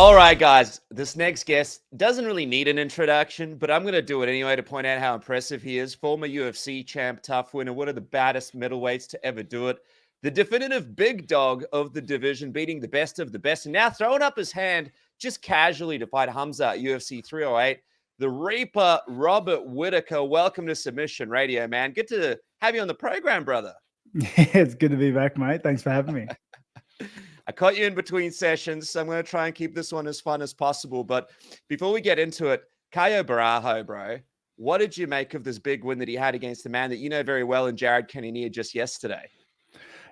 All right, guys, this next guest doesn't really need an introduction, but I'm going to do it anyway to point out how impressive he is. Former UFC champ, tough winner, one of the baddest middleweights to ever do it. The definitive big dog of the division, beating the best of the best, and now throwing up his hand just casually to fight Khamzat at UFC 308. The Reaper, Robert Whittaker. Welcome to Submission Radio, man. Good to have you on the program, brother. It's good to be back, mate. Thanks for having me. I caught you in between sessions, so I'm going to try and keep this one as fun as possible. But before we get into it, Caio Borralho, bro, what did you make of this big win that he had against the man that you know very well in Jared Cannonier just yesterday?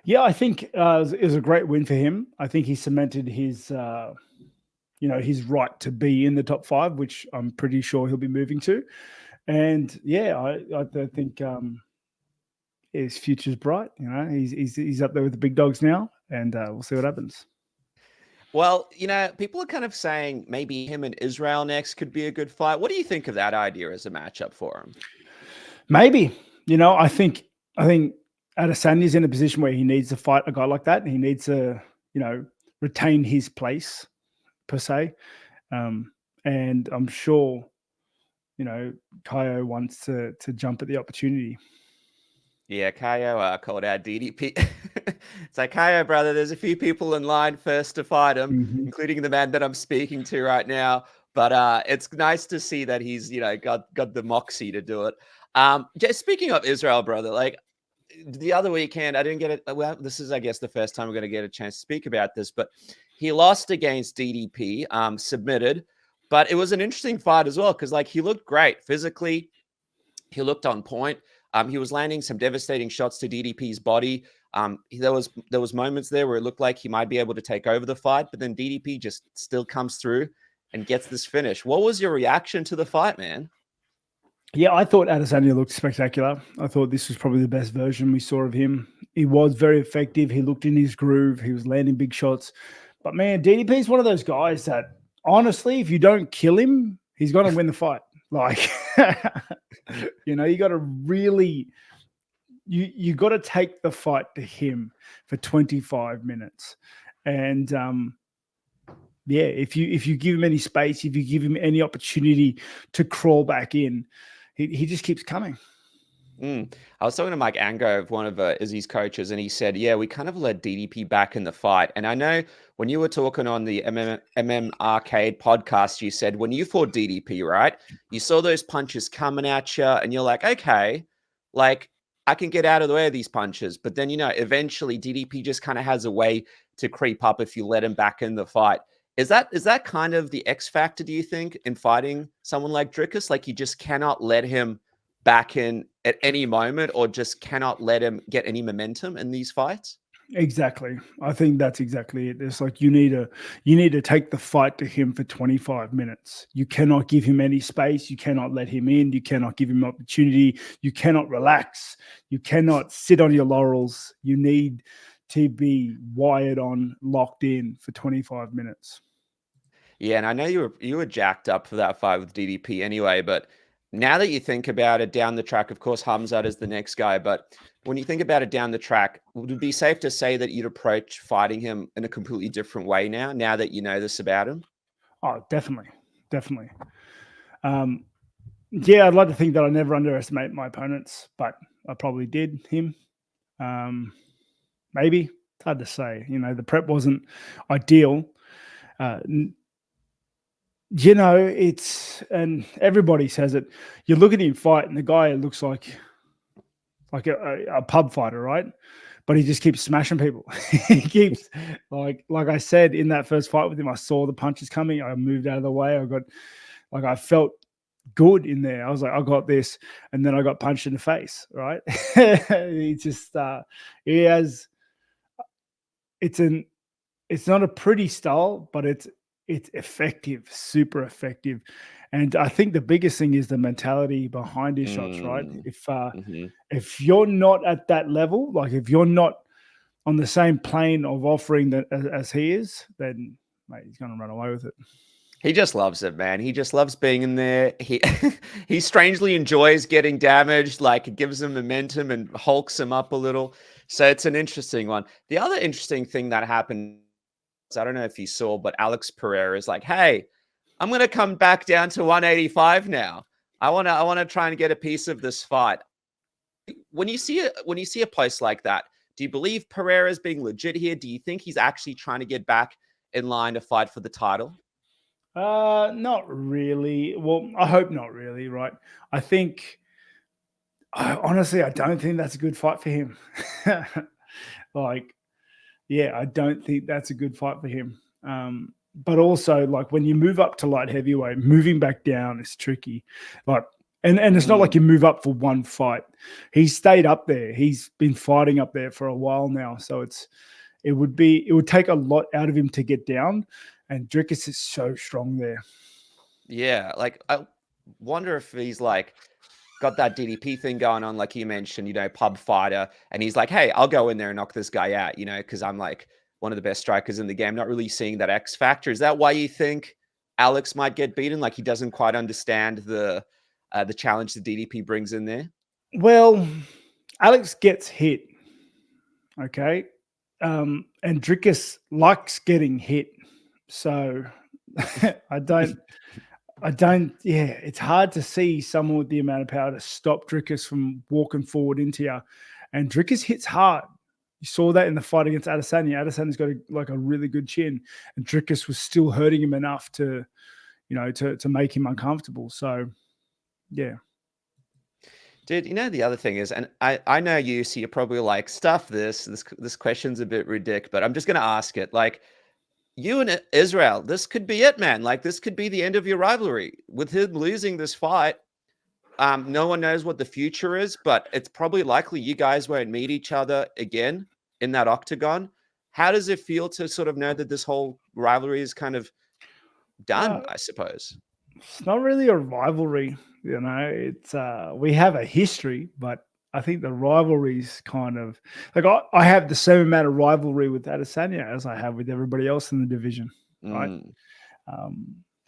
Yeah, I think it was a great win for him. I think he cemented his, his right to be in the top 5, which I'm pretty sure he'll be moving to. And yeah, I think his future's bright. You know, he's up there with the big dogs now, and we'll see what happens. Well, you know, people are kind of saying maybe him and Israel next could be a good fight. What do you think of that idea as a matchup for him? Maybe. You know, I think Adesanya's in a position where he needs to fight a guy like that, and he needs to, retain his place per se. And I'm sure, Caio wants to jump at the opportunity. Yeah, Caio called out DDP. It's like, Caio, brother, there's a few people in line first to fight him, including the man that I'm speaking to right now. But it's nice to see that he's, got the moxie to do it. Just speaking of Israel, brother, like the other weekend, I didn't get it. Well, this is, I guess, the first time we're going to get a chance to speak about this, but he lost against DDP, submitted. But it was an interesting fight as well because, like, he looked great physically. He looked on point. He was landing some devastating shots to DDP's body. There was moments there where it looked like he might be able to take over the fight, but then DDP just still comes through and gets this finish. What was your reaction to the fight, man? Yeah, I thought Adesanya looked spectacular. I thought this was probably the best version we saw of him. He was very effective. He looked in his groove. He was landing big shots. But man, DDP is one of those guys that honestly, if you don't kill him, he's going to win the fight. Like, you got to really, you got to take the fight to him for 25 minutes. And yeah, if you give him any space, if you give him any opportunity to crawl back in, he just keeps coming. I was talking to Mike Ango, one of Izzy's coaches, and he said, yeah, we kind of let DDP back in the fight. And I know when you were talking on the MM Arcade podcast, you said when you fought DDP, right, you saw those punches coming at you and you're like, okay, like I can get out of the way of these punches. But then, eventually DDP just kind of has a way to creep up if you let him back in the fight. Is that kind of the X factor, do you think, in fighting someone like Dricus? Like you just cannot let him back in at any moment or just cannot let him get any momentum in these fights? Exactly. I think that's exactly it. It's like you need to take the fight to him for 25 minutes. You cannot give him any space. You cannot let him in. You cannot give him opportunity. You cannot relax. You cannot sit on your laurels. You need to be wired on, locked in for 25 minutes. Yeah, and I know you were jacked up for that fight with DDP anyway, but now that you think about it down the track, of course, Khamzat is the next guy. But when you think about it down the track, would it be safe to say that you'd approach fighting him in a completely different way now that you know this about him? Oh, definitely. Definitely. Yeah, I'd like to think that I never underestimate my opponents, but I probably did him. Maybe. It's hard to say. The prep wasn't ideal. And everybody says it. You look at him fight, and the guy looks like a pub fighter, right? But he just keeps smashing people. He keeps like I said in that first fight with him. I saw the punches coming. I moved out of the way. I felt good in there. I was like, I got this, and then I got punched in the face. Right? He just he has. It's not a pretty style, but it's effective, super effective. And I think the biggest thing is the mentality behind his shots, right? If you're not at that level, like if you're not on the same plane of offering that as he is, then mate, he's going to run away with it. He just loves it, man. He just loves being in there. He strangely enjoys getting damaged. Like it gives him momentum and hulks him up a little. So it's an interesting one. The other interesting thing that happened I don't know if you saw, but Alex Pereira is like, hey, I'm going to come back down to 185 now. I want to try and get a piece of this fight. When you see a post like that, do you believe Pereira is being legit here? Do you think he's actually trying to get back in line to fight for the title? Not really. Well, I hope not really, right? I think, honestly, I don't think that's a good fight for him. Like, yeah, I don't think that's a good fight for him. But also, like, when you move up to light heavyweight, moving back down is tricky. Like, and it's not like you move up for one fight. He's stayed up there. He's been fighting up there for a while now. So it would take a lot out of him to get down. And Dricus is so strong there. Yeah, like I wonder if he's like got that DDP thing going on, like you mentioned, you know, pub fighter, and he's like, hey, I'll go in there and knock this guy out, you know, because I'm like one of the best strikers in the game. Not really seeing that X factor. Is that why you think Alex might get beaten? Like he doesn't quite understand the challenge the DDP brings in there? Well, Alex gets hit. Okay. And Dricus likes getting hit. So I don't, yeah, it's hard to see someone with the amount of power to stop Dricus from walking forward into you. And Dricus hits hard. You saw that in the fight against Adesanya. Adesanya's got a really good chin, and Dricus was still hurting him enough to, you know, to make him uncomfortable. So, yeah. Dude, you know, the other thing is, and I know you, so you're probably like, stuff this question's a bit ridiculous, but I'm just going to ask it. Like, you and Israel, this could be it, man. Like, this could be the end of your rivalry. With him losing this fight, no one knows what the future is, but it's probably likely you guys won't meet each other again in that octagon. How does it feel to sort of know that this whole rivalry is kind of done, I suppose? It's not really a rivalry, you know. It's we have a history, but I think the rivalry's kind of like I have the same amount of rivalry with Adesanya as I have with everybody else in the division, right?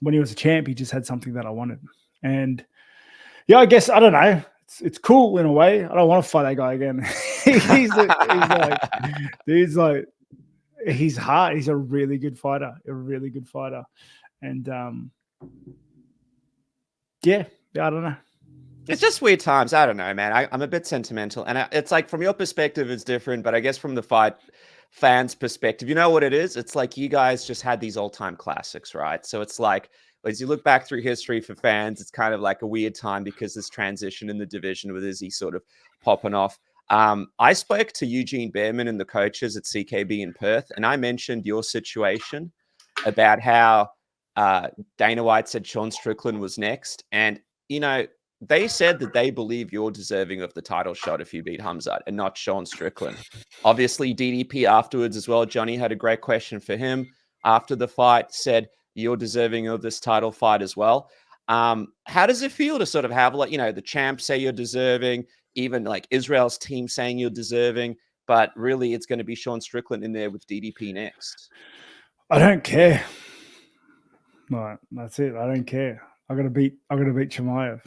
When he was a champ, he just had something that I wanted, and yeah, I guess I don't know. It's cool in a way. I don't want to fight that guy again. He's hard. He's a really good fighter, and yeah, I don't know. It's just weird times. I don't know, man. I'm a bit sentimental. And it's like from your perspective, it's different. But I guess from the fight fans' perspective, you know what it is? It's like you guys just had these all-time classics, right? So it's like, as you look back through history for fans, it's kind of like a weird time because this transition in the division with Izzy sort of popping off. I spoke to Eugene Behrman and the coaches at CKB in Perth, and I mentioned your situation about how Dana White said Sean Strickland was next. And, you know, they said that they believe you're deserving of the title shot if you beat Khamzat and not Sean Strickland. Obviously, DDP afterwards as well. Johnny had a great question for him after the fight, said you're deserving of this title fight as well. How does it feel to sort of have, like, you know, the champs say you're deserving, even like Israel's team saying you're deserving, but really it's going to be Sean Strickland in there with DDP next? I don't care. Right, that's it. I don't care. I got to beat Chimaev.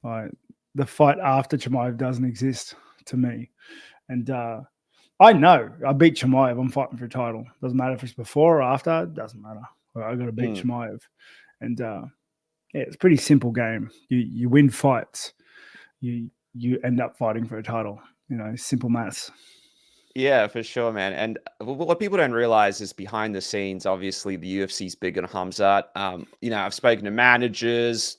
Like, the fight after Chimaev doesn't exist to me, and I know I beat Chimaev. I'm fighting for a title. Doesn't matter if it's before or after. It doesn't matter. I got to beat Chimaev, and yeah, it's a pretty simple game. You win fights, you end up fighting for a title. You know, simple maths. Yeah, for sure, man. And what people don't realize is behind the scenes, obviously, the UFC's big on Khamzat. You know, I've spoken to managers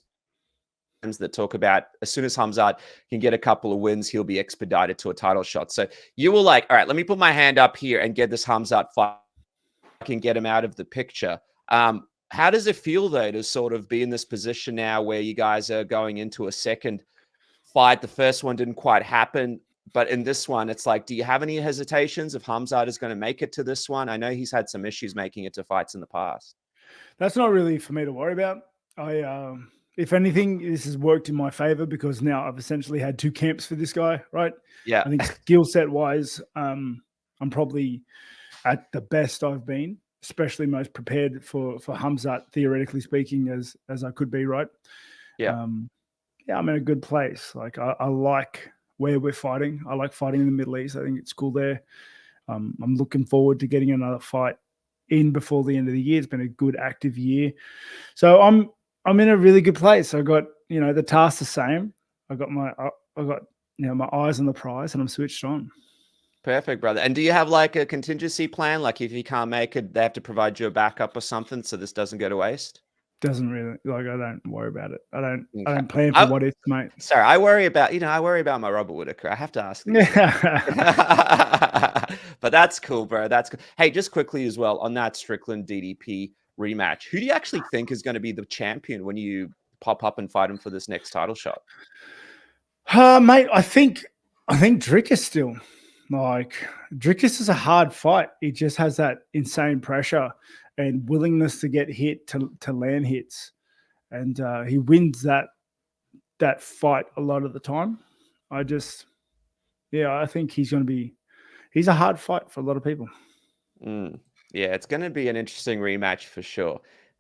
that talk about as soon as Khamzat can get a couple of wins, he'll be expedited to a title shot. So you were like, all right, let me put my hand up here and get this Khamzat fight. I can get him out of the picture. How does it feel, though, to sort of be in this position now where you guys are going into a second fight? The first one didn't quite happen. But in this one, it's like, do you have any hesitations if Khamzat is going to make it to this one? I know he's had some issues making it to fights in the past. That's not really for me to worry about. If anything, this has worked in my favor because now I've essentially had two camps for this guy, right? Yeah. I think skill set wise, I'm probably at the best I've been, especially most prepared for Khamzat, theoretically speaking, as I could be, right? Yeah. Yeah, I'm in a good place. Like I like where we're fighting. I like fighting in the Middle East. I think it's cool there. I'm looking forward to getting another fight in before the end of the year. It's been a good active year. So I'm in a really good place. I got, the task the same. I got my eyes on the prize, and I'm switched on. Perfect, brother. And do you have like a contingency plan? Like if you can't make it, they have to provide you a backup or something so this doesn't go to waste? Doesn't really, I don't worry about it. I don't plan for what ifs, mate. Sorry, I worry about my Robert Whittaker. I have to ask these. But that's cool, bro. That's cool. Hey, just quickly as well on that Strickland DDP rematch, who do you actually think is going to be the champion when you pop up and fight him for this next title shot? Mate, I think Dricus still. Like, Dricus is a hard fight. He just has that insane pressure and willingness to get hit, to land hits. And he wins that fight a lot of the time. I think he's a hard fight for a lot of people. Yeah, it's going to be an interesting rematch for sure.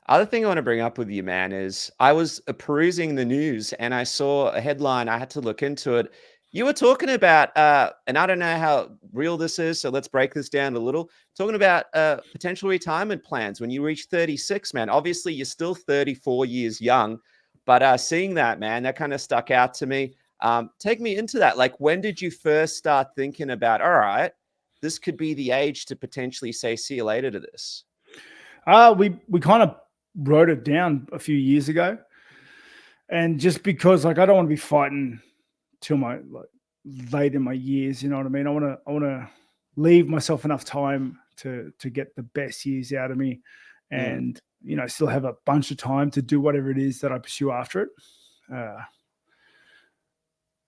Other thing I want to bring up with you, man, is I was perusing the news and I saw a headline. I had to look into it. You were talking about, and I don't know how real this is, so let's break this down a little. Talking about potential retirement plans when you reach 36, man. Obviously, you're still 34 years young, but seeing that, man, that kind of stuck out to me. Take me into that. Like, when did you first start thinking about, all right, this could be the age to potentially say, see you later to this? We kind of wrote it down a few years ago. And just because, like, I don't want to be fighting till my late in my years, you know what I mean? I want to leave myself enough time to get the best years out of me, and still have a bunch of time to do whatever it is that I pursue after it.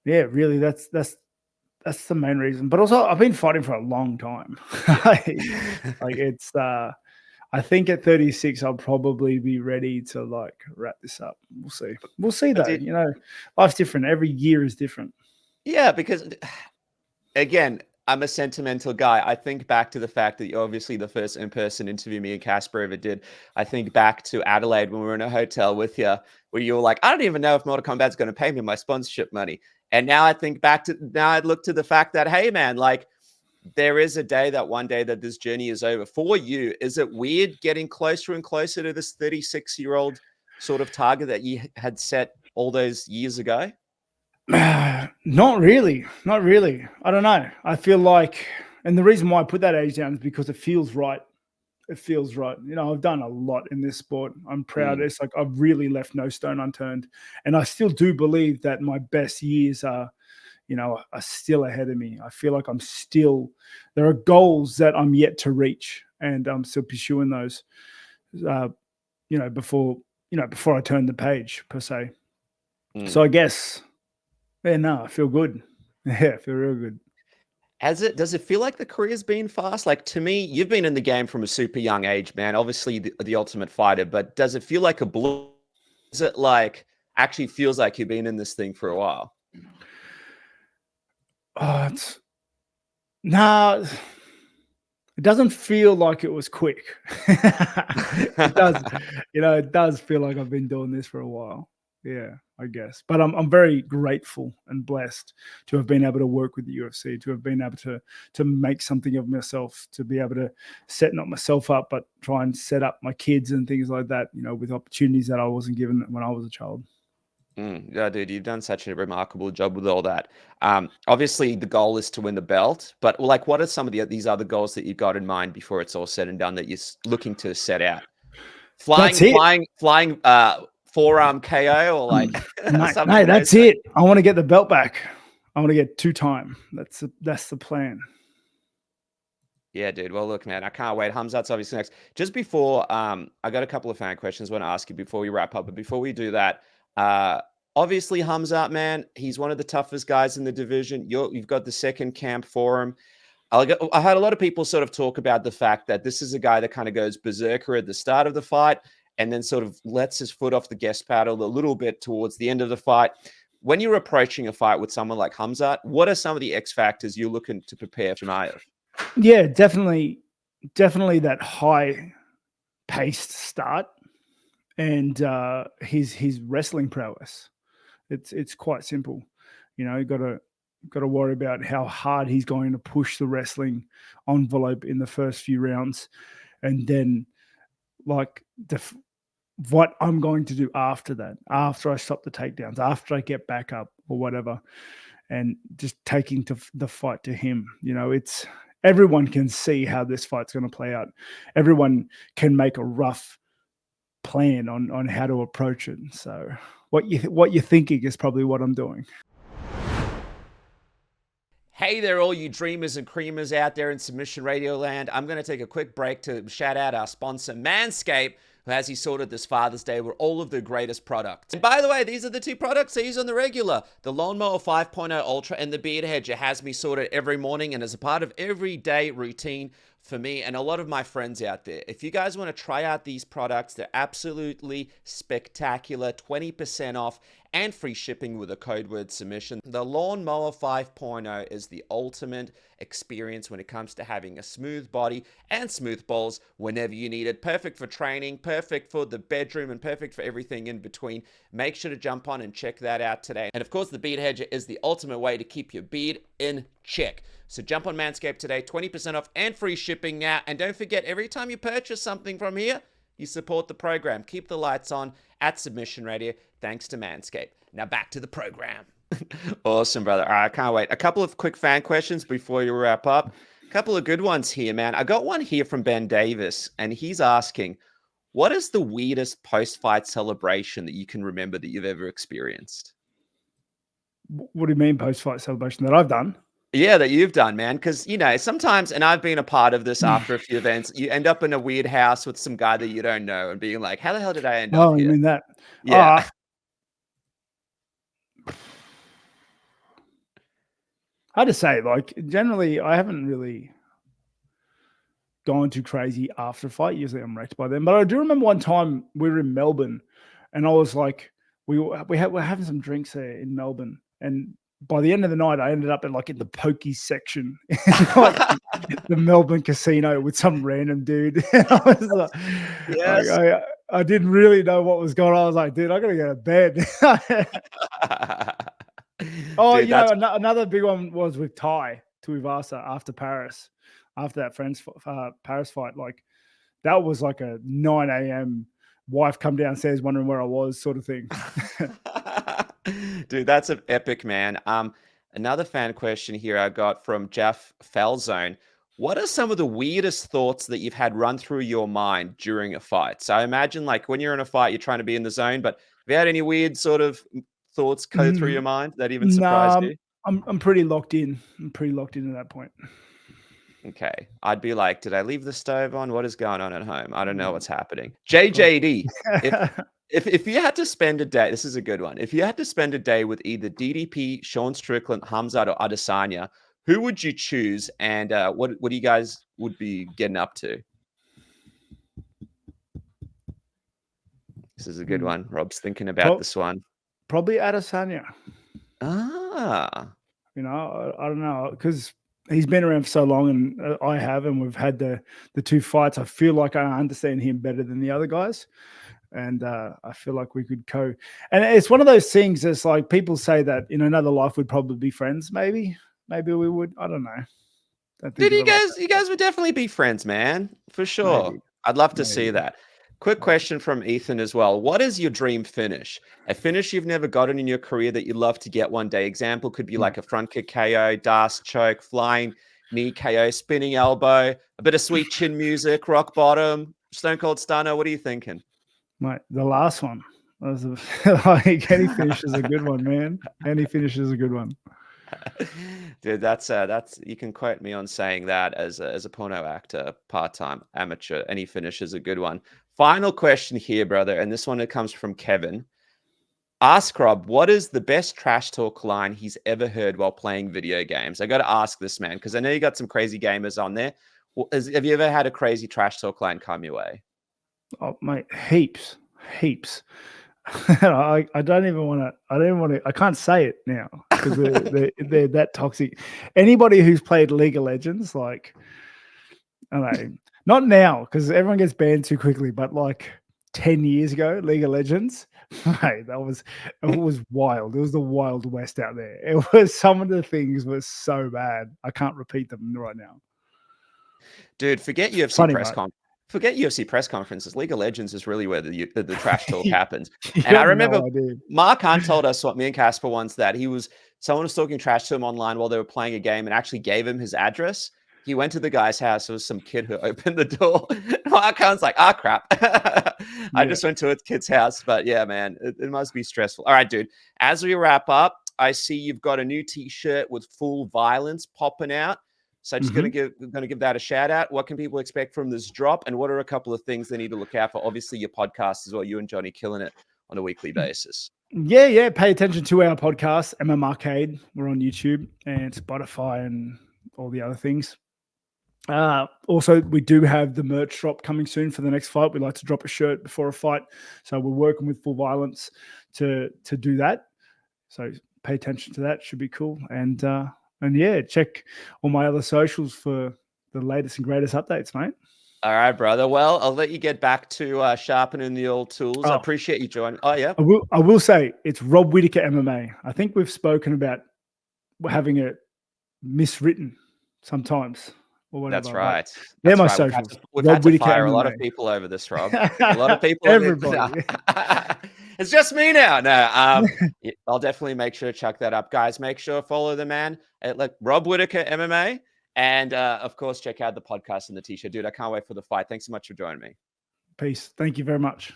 Really, that's the main reason. But also, I've been fighting for a long time. Like it's. I think at 36, I'll probably be ready to like wrap this up. We'll see though. Life's different. Every year is different. Yeah, because again, I'm a sentimental guy. I think back to the fact that you're obviously the first in-person interview me and Casper ever did. I think back to Adelaide when we were in a hotel with you, where you were like, I don't even know if Mortal Kombat's going to pay me my sponsorship money. And now I look to the fact that, hey, man, like, there is a day that one day that this journey is over for you. Is it weird getting closer and closer to this 36-year-old sort of target that you had set all those years ago? Not really. I don't know. I feel like, and the reason why I put that age down is because it feels right. I've done a lot in this sport. I'm proud. It's like I've really left no stone unturned. And I still do believe that my best years are still ahead of me. I feel like there are goals that I'm yet to reach, and I'm still pursuing those, before I turn the page per se. So I guess, I feel good. Yeah, I feel real good. Does it feel like the career's been fast? Like, to me, you've been in the game from a super young age, man, obviously the ultimate fighter, but does it feel like a blue? Is it like actually feels like you've been in this thing for a while? It doesn't feel like it was quick. It does, it does feel like I've been doing this for a while. Yeah, I guess. But I'm very grateful and blessed to have been able to work with the UFC, to have been able to make something of myself, to be able to set not myself up, but try and set up my kids and things like that, with opportunities that I wasn't given when I was a child. Yeah, dude, you've done such a remarkable job with all that. Obviously, the goal is to win the belt, but like, what are some of these other goals that you've got in mind before it's all said and done that you're looking to set out? Flying, forearm KO, or like no, that's it. I want to get the belt back. I want to get 2-time. That's the plan. Yeah, dude. Well, look, man, I can't wait. Khamzat's obviously next. Just before, I got a couple of fan questions I want to ask you before we wrap up. But before we do that, obviously Khamzat, man, he's one of the toughest guys in the division. You've got the second camp for him. I had a lot of people sort of talk about the fact that this is a guy that kind of goes berserker at the start of the fight and then sort of lets his foot off the gas pedal a little bit towards the end of the fight. When you're approaching a fight with someone like Khamzat, what are some of the X factors you're looking to prepare for Chimaev? Yeah, definitely that high-paced start and his wrestling prowess. It's quite simple. You got to worry about how hard he's going to push the wrestling envelope in the first few rounds. and then like what I'm going to do after that, after I stop the takedowns, after I get back up or whatever, and just taking the fight to him. You know, it's everyone can see how this fight's going to play out. Everyone can make a rough plan on how to approach it. So what you're thinking is probably what I'm doing. Hey there, all you dreamers and creamers out there in Submission Radio land. I'm going to take a quick break to shout out our sponsor, MANSCAPED, who has he sorted this Father's Day with all of the greatest products. And by the way, these are the two products I use on the regular. The Lawnmower 5.0 Ultra and the Beard Hedger has me sorted every morning and as a part of everyday routine for me and a lot of my friends out there. If you guys want to try out these products, they're absolutely spectacular. 20% off and free shipping with a code word submission. The Lawnmower 5.0 is the ultimate experience when it comes to having a smooth body and smooth balls whenever you need it. Perfect for training, perfect for the bedroom, and perfect for everything in between. Make sure to jump on and check that out today. And of course, the Beard Hedger is the ultimate way to keep your beard in check. So jump on Manscaped today, 20% off and free shipping now. And don't forget, every time you purchase something from here, you support the program. Keep the lights on at Submission Radio, thanks to Manscaped. Now back to the program. Awesome, brother. All right, I can't wait. A couple of quick fan questions before you wrap up. A couple of good ones here, man. I got one here from Ben Davis, and he's asking, what is the weirdest post-fight celebration that you can remember that you've ever experienced? What do you mean post-fight celebration that I've done? Yeah, that you've done, man. Because, you know, sometimes, and I've been a part of this after a few events, you end up in a weird house with some guy that you don't know and being like, how the hell did I end up here? Oh, you mean that? Yeah. Hard to say. Like, generally, I haven't really gone too crazy after a fight. Usually I'm wrecked by them. But I do remember one time we were in Melbourne and I was like, we're having some drinks there in Melbourne. And by the end of the night, I ended up in the pokies section, like the Melbourne casino with some random dude. And I was like, yes. I didn't really know what was going on. I was like, dude, I got to go to bed. Oh, dude, another big one was with Ty Tuivasa after Paris, after that Paris fight. Like that was like a 9 a.m. wife come downstairs wondering where I was sort of thing. Dude, that's an epic, man. Another fan question here I got from Jeff Felzone. What are some of the weirdest thoughts that you've had run through your mind during a fight? So I imagine like when you're in a fight, you're trying to be in the zone, but have you had any weird sort of thoughts go through your mind that even surprised you? I'm pretty locked in. I'm pretty locked in at that point. Okay. I'd be like, did I leave the stove on? What is going on at home? I don't know what's happening. JJD, if you had to spend a day, this is a good one. If you had to spend a day with either DDP, Sean Strickland, Khamzat, or Adesanya, who would you choose? And what do you guys would be getting up to? This is a good one. Rob's thinking about this one. Probably Adesanya. You know, I don't know, because he's been around for so long, and I have, and we've had the two fights. I feel like I understand him better than the other guys, and I feel like we could and it's one of those things that's like people say that in another life we'd probably be friends. Maybe we would. I don't know. Dude, you guys would definitely be friends, man, for sure. Maybe. I'd love to see that. Quick question from Ethan as well. What is your dream finish? A finish you've never gotten in your career that you'd love to get one day. Example could be like a front kick KO, Das choke, flying knee KO, spinning elbow, a bit of sweet chin music, rock bottom, Stone Cold Stunner. What are you thinking? Mate, the last one. Like any finish is a good one, man. Any finish is a good one. Dude, that's you can quote me on saying that as a porno actor, part-time amateur. Any finish is a good one. Final question here, brother, and this one it comes from Kevin. Ask Rob, what is the best trash talk line he's ever heard while playing video games? I got to ask this, man, because I know you got some crazy gamers on there. Have you ever had a crazy trash talk line come your way? Oh, mate, heaps. I don't even want to. I can't say it now because they're that toxic. Anybody who's played League of Legends, like, I don't know, not now because everyone gets banned too quickly, but like 10 years ago, League of Legends, mate, it was wild. It was the Wild West out there. It was, some of the things were so bad. I can't repeat them right now. Dude, forget UFC press conference. Forget UFC press conferences. League of Legends is really where the trash talk You happens. And I got remember no idea. Mark Hunt told us what me and Casper once, that someone was talking trash to him online while they were playing a game and actually gave him his address. He went to the guy's house. There was some kid who opened the door. Mark Hunt's like, crap. I just went to a kid's house. But yeah, man, it must be stressful. All right, dude. As we wrap up, I see you've got a new t-shirt with full violence popping out. So just going to give that a shout out. What can people expect from this drop? And what are a couple of things they need to look out for? Obviously, your podcast as well. You and Johnny killing it on a weekly basis. Yeah. Pay attention to our podcast, MANSCAPED. We're on YouTube and Spotify and all the other things. Also, we do have the merch drop coming soon for the next fight. We like to drop a shirt before a fight. So we're working with Full Violence to do that. So pay attention to that. Should be cool. And yeah, check all my other socials for the latest and greatest updates, mate. All right, brother. Well, I'll let you get back to sharpening the old tools. I appreciate you joining. Oh, yeah. I will say it's Rob Whittaker MMA. I think we've spoken about having it miswritten sometimes. That's right. They're my socials. We've had to fire a lot of people over this, Rob. A lot of people. Everybody. It's just me now. No, I'll definitely make sure to chuck that up, guys. Make sure to follow the man at Rob Whittaker MMA, and of course check out the podcast and the t-shirt, dude. I can't wait for the fight. Thanks so much for joining me. Peace. Thank you very much.